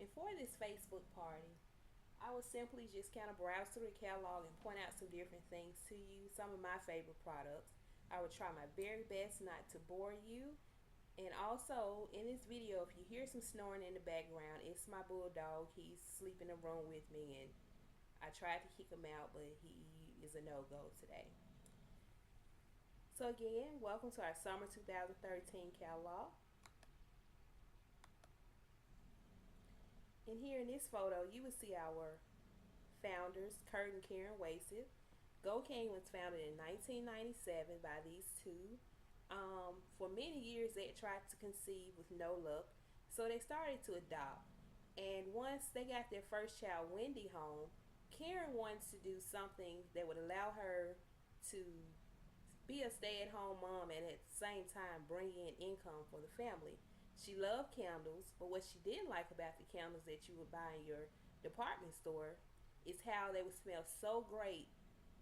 And for this Facebook party, I would simply just kind of browse through the catalog and point out some different things to you, some of my favorite products. I would try my very best not to bore you. And also, in this video, if you hear some snoring in the background, it's my bulldog. He's sleeping in the room with me, and I tried to kick him out, but he is a no-go today. So again, welcome to our summer 2013 catalog. And here in this photo, you will see our founders, Kurt and Karen Wasif. Go Cane was founded in 1997 by these two. For many years, they tried to conceive with no luck, so they started to adopt. And once they got their first child, Wendy, home, Karen wanted to do something that would allow her to be a stay-at-home mom and at the same time bring in income for the family. She loved candles, but what she didn't like about the candles that you would buy in your department store is how they would smell so great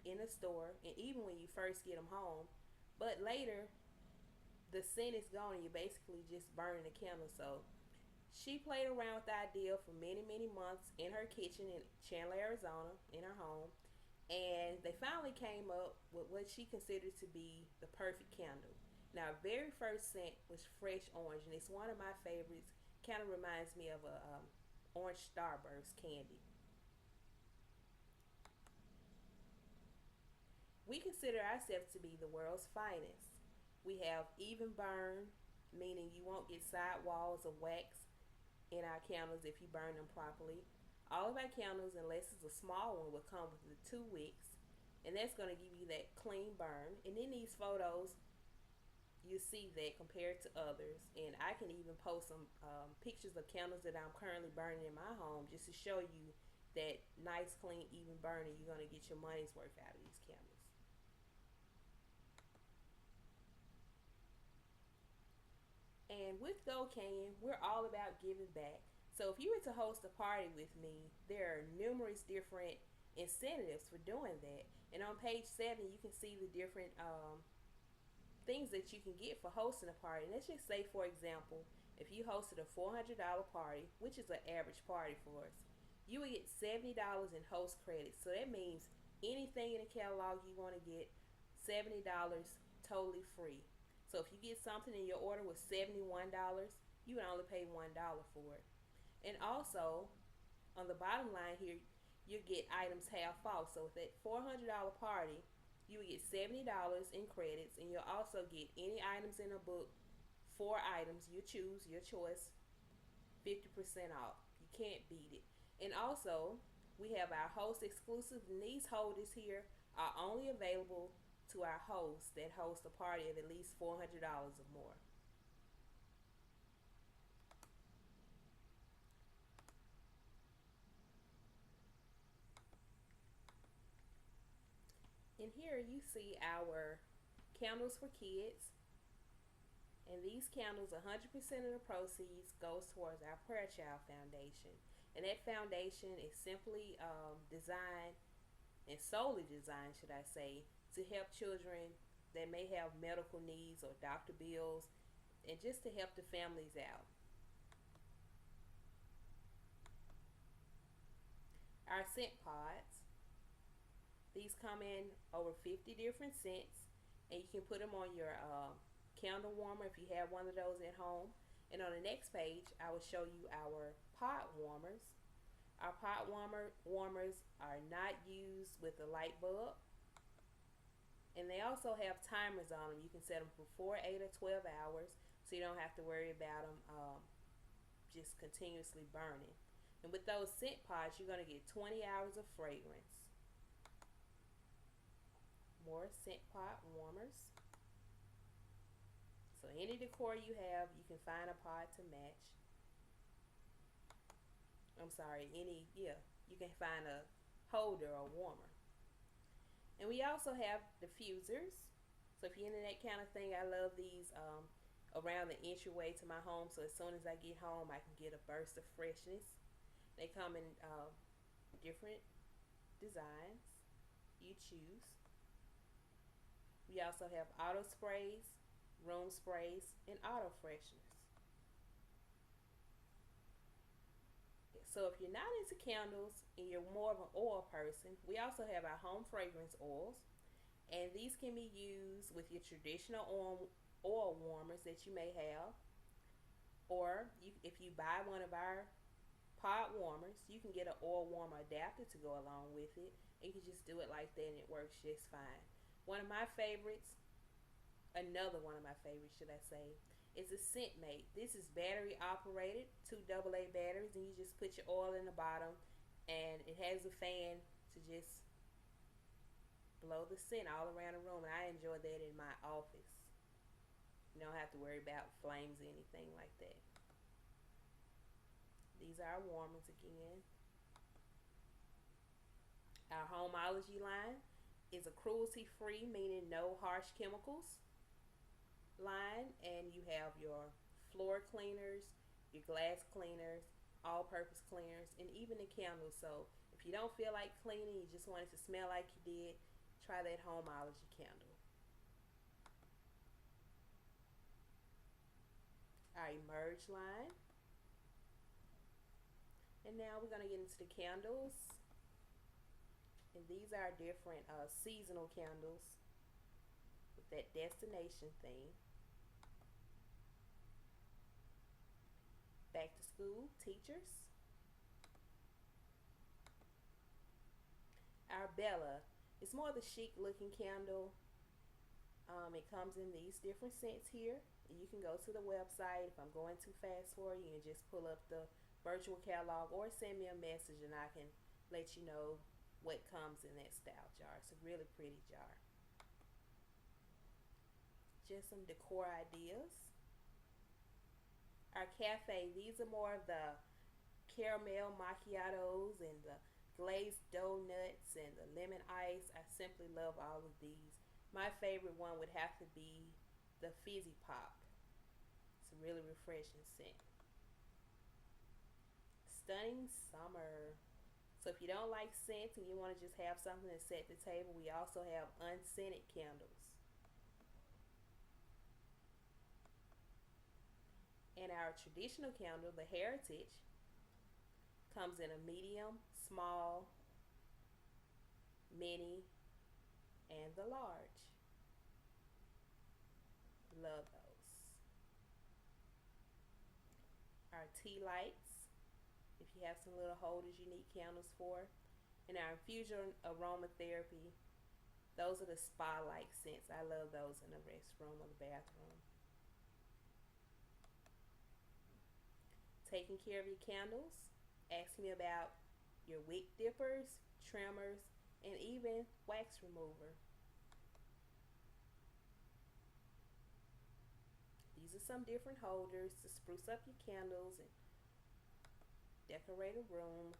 in the store and even when you first get them home, but later the scent is gone and you're basically just burning the candle. So she played around with the idea for many months in her kitchen in Chandler, Arizona, in her home, and they finally came up with what she considered to be the perfect candle. Now, our very first scent was fresh orange, and it's one of my favorites. Kind of reminds me of a orange starburst candy. We consider ourselves to be the world's finest. We have even burn, meaning you won't get side walls of wax in our candles if you burn them properly. All of our candles, unless it's a small one, will come with the 2 wicks, and that's going to give you that clean burn. And in these photos, you see that compared to others, and I can even post some pictures of candles that I'm currently burning in my home just to show you that nice, clean, even burning. You're going to get your money's worth out of these candles. And with Go Cane, we're all about giving back. So if you were to host a party with me, there are numerous different incentives for doing that. And on page 7, you can see the different things that you can get for hosting a party. And let's just say, for example, if you hosted a $400 party, which is an average party for us, you would get $70 in host credits. So that means anything in the catalog you want to get, $70 totally free. So if you get something and your order was $71, you would only pay $1 for it. And also, on the bottom line here, you get items half off. So with that $400 party, you would get $70 in credits, and you'll also get any items in a book, 4 items, you choose your choice, 50% off. You can't beat it. And also, we have our host exclusive, and these holders here are only available to our hosts that host a party of at least $400 or more. And here you see our candles for kids. And these candles, 100% of the proceeds goes towards our Prayer Child Foundation. And that foundation is simply designed, and solely designed, should I say, to help children that may have medical needs or doctor bills, and just to help the families out. Our scent pods, these come in over 50 different scents, and you can put them on your candle warmer if you have one of those at home. And on the next page, I will show you our pot warmers. Our warmers are not used with a light bulb, and they also have timers on them. You can set them for 4, 8, or 12 hours, so you don't have to worry about them just continuously burning. And with those scent pods, you're going to get 20 hours of fragrance. More scent pod warmers. So any decor you have, you can find a pod to match. I'm sorry, you can find a holder or warmer. And we also have diffusers. So if you're into that kind of thing, I love these around the entryway to my home. So as soon as I get home, I can get a burst of freshness. They come in different designs. You choose. We also have auto sprays, room sprays, and auto fresheners. So if you're not into candles and you're more of an oil person, we also have our home fragrance oils. And these can be used with your traditional oil warmers that you may have. Or if you buy one of our pod warmers, you can get an oil warmer adapter to go along with it. And you can just do it like that and it works just fine. One of my favorites, another one of my favorites, should I say, is a scent mate. This is battery operated, two AA batteries, and you just put your oil in the bottom, and it has a fan to just blow the scent all around the room. And I enjoy that in my office. You don't have to worry about flames or anything like that. These are our warmers again. Our Homeology line is a cruelty-free, meaning no harsh chemicals line, and you have your floor cleaners, your glass cleaners, all-purpose cleaners, and even the candles. So if you don't feel like cleaning, you just want it to smell like you did, try that Homeology candle. Our Emerge line. And now we're going to get into the candles. And these are different seasonal candles with that destination theme. Back to school teachers. Our Bella. It's more of the chic looking candle. It comes in these different scents here. You can go to the website. If I'm going too fast for you, you can just pull up the virtual catalog or send me a message and I can let you know what comes in that style jar. It's a really pretty jar. Just some decor ideas. Our cafe, these are more of the caramel macchiatos and the glazed donuts and the lemon ice. I simply love all of these. My favorite one would have to be the Fizzy Pop. It's a really refreshing scent. Stunning Summer. So if you don't like scents and you want to just have something to set the table, we also have unscented candles. And our traditional candle, the Heritage, comes in a medium, small, mini, and the large. Love those. Our tea lights, if you have some little holders you need candles for. And our infusion aromatherapy, those are the spa-like scents. I love those in the restroom or the bathroom. Taking care of your candles, ask me about your wick dippers, trimmers, and even wax remover. These are some different holders to spruce up your candles and decorate a room.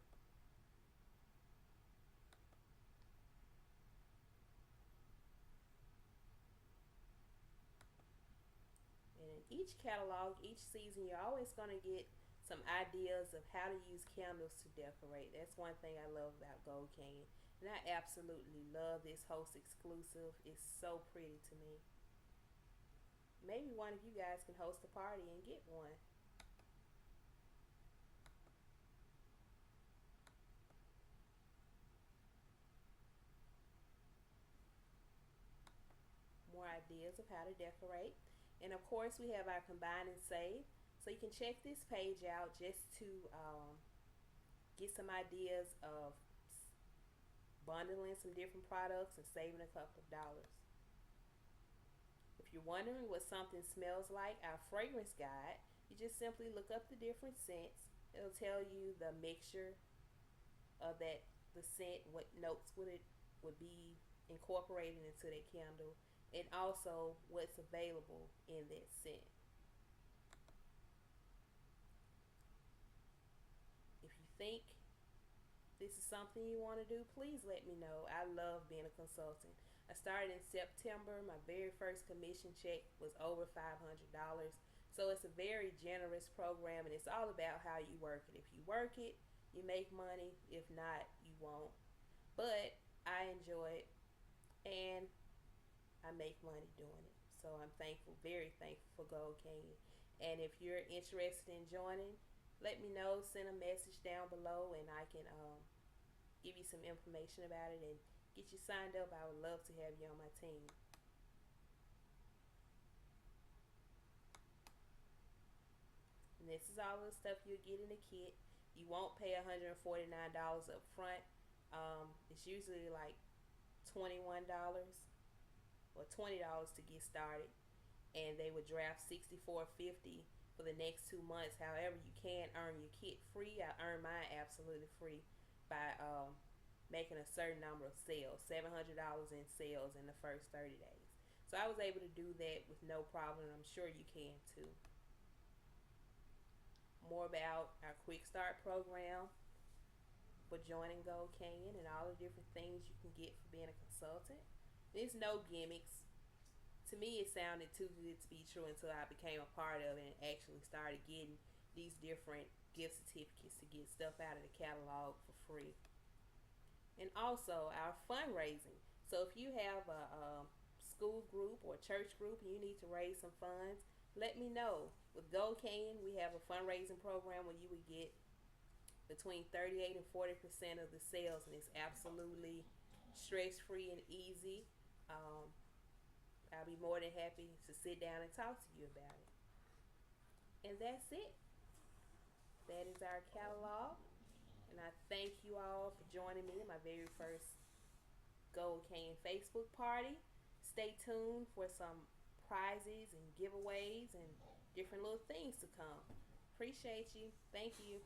And in each catalog, each season, you're always going to get some ideas of how to use candles to decorate. That's one thing I love about Gold Canyon. And I absolutely love this host exclusive. It's so pretty to me. Maybe one of you guys can host a party and get one. More ideas of how to decorate. And of course, we have our combine and save. So you can check this page out just to get some ideas of bundling some different products and saving a couple of dollars. If you're wondering what something smells like, our fragrance guide, you just simply look up the different scents. It'll tell you the mixture of the scent, what notes would be incorporated into that candle, and also what's available in that scent. If you think this is something you want to do, please let me know. I love being a consultant. I started in September. My very first commission check was over $500. So it's a very generous program, and it's all about how you work it. If you work it, you make money. If not, you won't. But I enjoy it, and I make money doing it. So I'm thankful, very thankful for Gold Canyon. And if you're interested in joining, let me know. Send a message down below, and I can give you some information about it and get you signed up. I would love to have you on my team. And this is all the stuff you'll get in the kit. You won't pay $149 up front. It's usually like $21 or $20 to get started, and they would draft 64.50 for the next 2 months. However, you can earn your kit free. I earned mine absolutely free by making a certain number of sales, $700 in sales in the first 30 days. So I was able to do that with no problem, and I'm sure you can too. More about our Quick Start program for joining Gold Canyon and all the different things you can get for being a consultant. There's no gimmicks. To me, it sounded too good to be true until I became a part of it and actually started getting these different gift certificates to get stuff out of the catalog for free. And also our fundraising. So if you have a school group or church group and you need to raise some funds, let me know. With Gold Canyon, we have a fundraising program where you would get between 38 and 40% of the sales, and it's absolutely stress free and easy. Um, I'll be more than happy to sit down and talk to you about it. And that's it. That is our catalog. And I thank you all for joining me in my very first Gold Canyon Facebook party. Stay tuned for some prizes and giveaways and different little things to come. Appreciate you. Thank you.